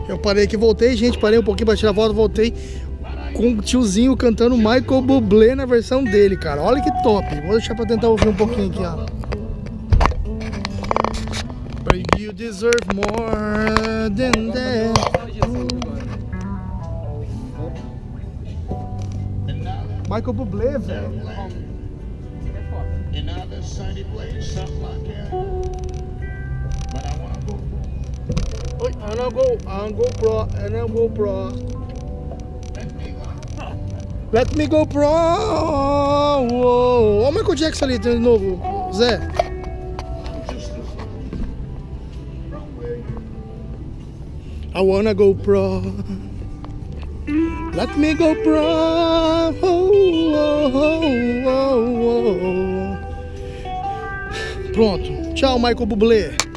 Eu parei aqui, voltei, gente, parei um pouquinho pra tirar foto, voltei com o tiozinho cantando Michael Bublé na versão dele, cara. Olha que top. Vou deixar pra tentar ouvir um pouquinho aqui, ó. But you deserve more than that. Michael Bublé, velho. Oi, I'm go pro. Let me go pro. Olha o Michael Jackson ali de novo, Zé. I wanna go pro. Let me go pro. Pronto. Tchau, Michael Bublé.